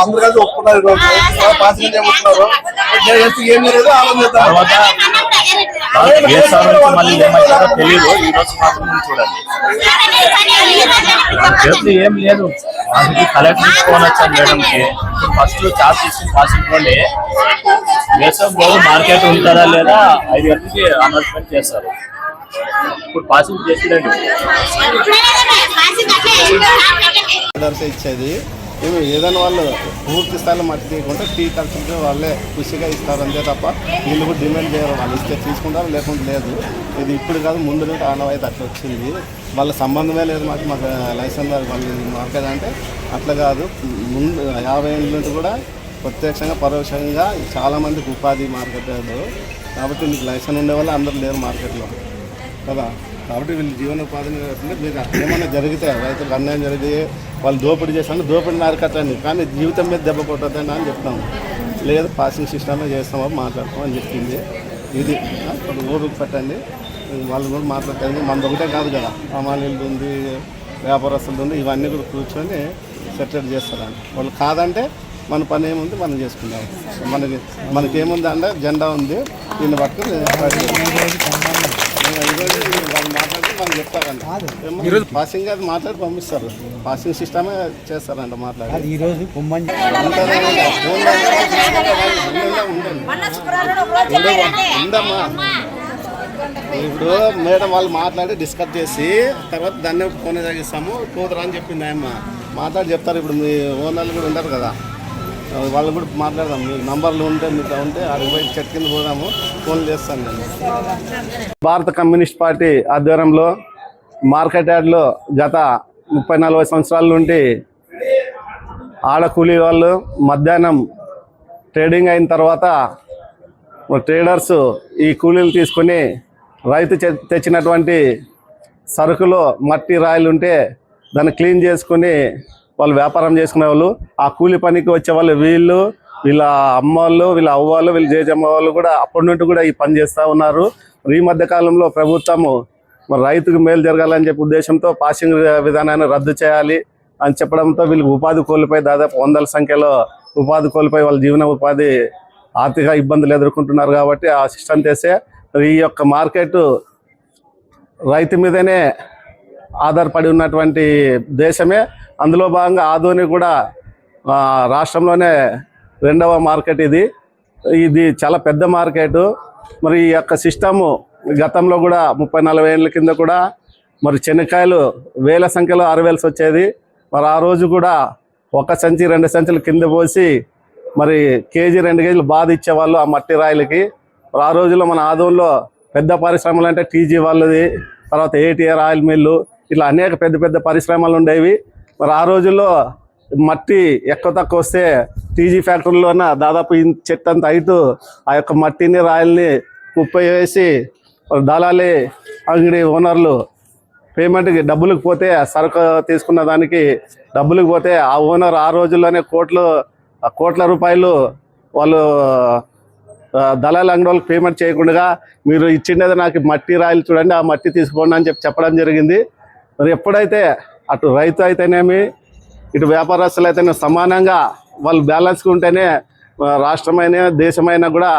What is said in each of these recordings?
అందరు కలిసి ఒప్పుకున్నారు. పాసింగ్ చెప్తున్నారు ఏం లేదు ఆలోచిస్తారు. మళ్ళీ ఏమంటారో తెలియదు. ఈ రోజు మాత్రం చూడండి చేతులు ఏం లేదు. వాటికి కలెక్టర్ ఫోన్ వచ్చాను మేడంకి. ఫస్ట్ చార్జ్ తీసుకుని పాసింగ్ పోండి, వేసవి బోర్డు మార్కెట్ ఉంటారా లేదా 5 గంటలకి అనౌన్స్మెంట్ చేస్తారు. ఇప్పుడు పాసింగ్ చేసిరండి ఇచ్చేది ఏదైనా వాళ్ళు పూర్తి స్థాయిలో మట్టి తీయకుండా టీ కల్చర్ వాళ్ళే ఖుషిగా ఇస్తారు అంతే తప్ప వీళ్ళు కూడా డిమాండ్ చేయరు. వాళ్ళు ఇస్తే తీసుకుంటారు, లేకుండా లేదు. ఇది ఇప్పుడు కాదు, ముందు నుండి ఆనవాయితీ అట్లా వచ్చింది. వాళ్ళ సంబంధమే లేదు మాకు లైసెన్స్ వాళ్ళు మార్కెట్ అంటే అట్లా కాదు. ముందు 50 ఏళ్ళ నుండి కూడా ప్రత్యక్షంగా పరోక్షంగా చాలామందికి ఉపాధి మార్కెట్. కాబట్టి మీకు లైసెన్స్ ఉండే వాళ్ళు అందరూ లేరు మార్కెట్లో కదా. కాబట్టి వీళ్ళు జీవనోపాధిని మీకు ఏమైనా జరిగితే రైతులకు అన్యాయం జరిగితే వాళ్ళు దోపిడీ చేస్తాను, దోపిడీని అరికట్టండి, కానీ జీవితం మీద దెబ్బ కొట్టద్దండి అని చెప్తాము. లేదు పాసింగ్ సిస్టమే చేస్తామో మాట్లాడతాం అని చెప్పింది. ఇది ఊరికి పెట్టండి, వాళ్ళు కూడా మాట్లాడుతుంది. మనది ఒకటే కాదు కదా, అమాలీలు ఉంది, వ్యాపారస్తులు ఉంది, ఇవన్నీ కూడా కూర్చొని సెటిల్ చేస్తారండి. వాళ్ళు కాదంటే మన పని ఏముంది మనం చేసుకుందాం. మనకేముంది అంటే జెండా ఉంది, దీన్ని పట్టుకుని వాళ్ళు మాట్లాడితే మనం చెప్తారండి. ఈరోజు పాసింగ్ అది మాట్లాడి పంపిస్తారు, పాసింగ్ సిస్టమే చేస్తారంట మాట్లాడి. ఈరోజు ఉండమ్మా. ఇప్పుడు మేడం వాళ్ళు మాట్లాడి డిస్కస్ చేసి తర్వాత దాన్ని ఫోన్ తగ్గిస్తాము పోతురా అని చెప్పింది ఆయమ్మ. మాట్లాడి చెప్తారు. ఇప్పుడు మీ ఓనర్లు కూడా ఉంటారు కదా, వాళ్ళు కూడా మాట్లాడదాం. మీకు నంబర్లు ఉంటే మీకు ఉంటే అడిగి పోయి చెట్టు కింద పోదాము, ఫోన్ చేస్తాను నేను. భారత కమ్యూనిస్ట్ పార్టీ ఆధ్వర్యంలో మార్కెట్ యార్డ్లో గత 30-40 సంవత్సరాల నుండి ఆడ కూలీ వాళ్ళు మధ్యాహ్నం ట్రేడింగ్ అయిన తర్వాత ట్రేడర్స్ ఈ కూలీలు తీసుకొని రైతు తెచ్చినటువంటి సరుకులో మట్టి రాయిలు ఉంటే దాన్ని క్లీన్ చేసుకుని వాళ్ళు వ్యాపారం చేసుకునే వాళ్ళు. ఆ కూలి పనికి వచ్చే వాళ్ళు వీళ్ళ అమ్మ వాళ్ళు, వీళ్ళ అవ్వ వాళ్ళు, వీళ్ళ జేజమ్మ వాళ్ళు కూడా అప్పటి నుండి కూడా ఈ పని చేస్తూ ఉన్నారు. ఈ మధ్య కాలంలో ప్రభుత్వము మరి రైతుకు మేలు జరగాలని చెప్పే ఉద్దేశంతో పాసింగ్ విధానాన్ని రద్దు చేయాలి అని చెప్పడంతో వీళ్ళకి ఉపాధి కోల్పోయి దాదాపు 100ల సంఖ్యలో ఉపాధి కోల్పోయి వాళ్ళ జీవన ఉపాధి ఆర్థిక ఇబ్బందులు ఎదుర్కొంటున్నారు. కాబట్టి ఆ సిస్టమ్ చేస్తే ఈ యొక్క మార్కెట్ రైతు మీదనే ఆధారపడి ఉన్నటువంటి దేశమే. అందులో భాగంగా ఆదోని కూడా రాష్ట్రంలోనే 2వ మార్కెట్. ఇది చాలా పెద్ద మార్కెట్. మరి ఈ యొక్క సిస్టము గతంలో కూడా 30-40 ఏళ్ళ కింద కూడా మరి శనక్కాయలు వేల సంఖ్యలో అరవేల్సి వచ్చేది. మరి ఆ రోజు కూడా 1 సంచి 2 సంచులు కింద పోసి మరి కేజీ 2 కేజీలు బాధ ఇచ్చేవాళ్ళు ఆ మట్టి రాయిలకి. మరి ఆ రోజుల్లో మన ఆదోన్లో పెద్ద పరిశ్రమలు అంటే టీజీ వాళ్ళది, తర్వాత ఏటీఆర్ ఆయిల్ మిల్లు, ఇట్లా అనేక పెద్ద పెద్ద పరిశ్రమలు ఉండేవి. మరి ఆ రోజుల్లో మట్టి ఎక్కువ తక్కువ వస్తే టీజీ ఫ్యాక్టరీలోన దాదాపు చెట్టు అంత హైటు ఆ యొక్క మట్టిని రాయల్ని కుప్ప వేసి దళాలి అంగడి ఓనర్లు పేమెంట్కి డబ్బులకు పోతే సరుకు తీసుకున్న దానికి డబ్బులకు పోతే ఆ ఓనర్ ఆ రోజుల్లోనే కోట్ల రూపాయలు వాళ్ళు దళాల అంగడి వాళ్ళకి పేమెంట్ చేయకుండా మీరు ఇచ్చిండేది నాకు మట్టి రాయలు చూడండి, ఆ మట్టి తీసుకోండి అని చెప్పడం జరిగింది. మరి ఎప్పుడైతే అటు రైతు అయితేనేమి ఇటు వ్యాపారస్తులు అయితేనే సమానంగా వాళ్ళు బ్యాలెన్స్గా ఉంటేనే రాష్ట్రమైన దేశమైనా కూడా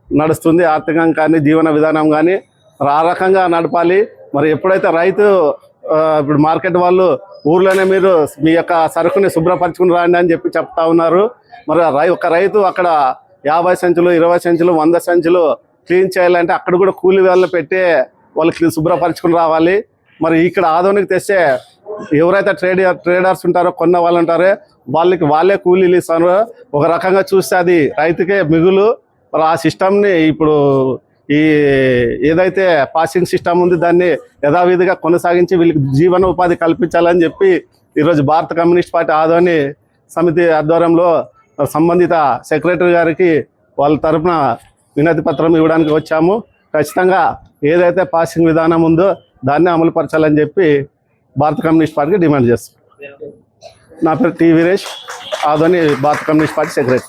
నడుస్తుంది. ఆర్థికంగా కానీ జీవన విధానం కానీ ఆ రకంగా నడపాలి. మరి ఎప్పుడైతే రైతు ఇప్పుడు మార్కెట్ వాళ్ళు ఊర్లోనే మీరు మీ యొక్క సరుకుని శుభ్రపరచుకుని రాండి అని చెప్తా ఉన్నారు. మరి ఒక రైతు అక్కడ 50 సంచులు 20 సంచులు 100 సంచులు క్లీన్ చేయాలంటే అక్కడ కూడా కూలి వాళ్ళు పెట్టే వాళ్ళు శుభ్రపరచుకుని రావాలి. మరి ఇక్కడ ఆదోనికి తెస్తే ఎవరైతే ట్రేడర్స్ ఉంటారో కొన్న వాళ్ళు ఉంటారో వాళ్ళే కూలీలు ఇస్తారు. ఒక రకంగా చూస్తే అది రైతుకే మిగులు. మరి ఆ సిస్టమ్ని ఇప్పుడు ఈ ఏదైతే పాసింగ్ సిస్టమ్ ఉంది దాన్ని యథావిధిగా కొనసాగించి వీళ్ళకి జీవన ఉపాధి కల్పించాలని చెప్పి ఈరోజు భారత కమ్యూనిస్ట్ పార్టీ ఆదోని సమితి ఆధ్వర్యంలో సంబంధిత సెక్రటరీ గారికి వాళ్ళ తరఫున వినతి పత్రం ఇవ్వడానికి వచ్చాము. ఖచ్చితంగా ఏదైతే పాసింగ్ విధానం ఉందో దాన్ని అమలుపరచాలని చెప్పి భారత కమ్యూనిస్ట్ పార్టీకి డిమాండ్ చేస్తాం. నా పేరు టి వీరేష్, ఆదోని భారత కమ్యూనిస్ట్ పార్టీ సెక్రటరీ.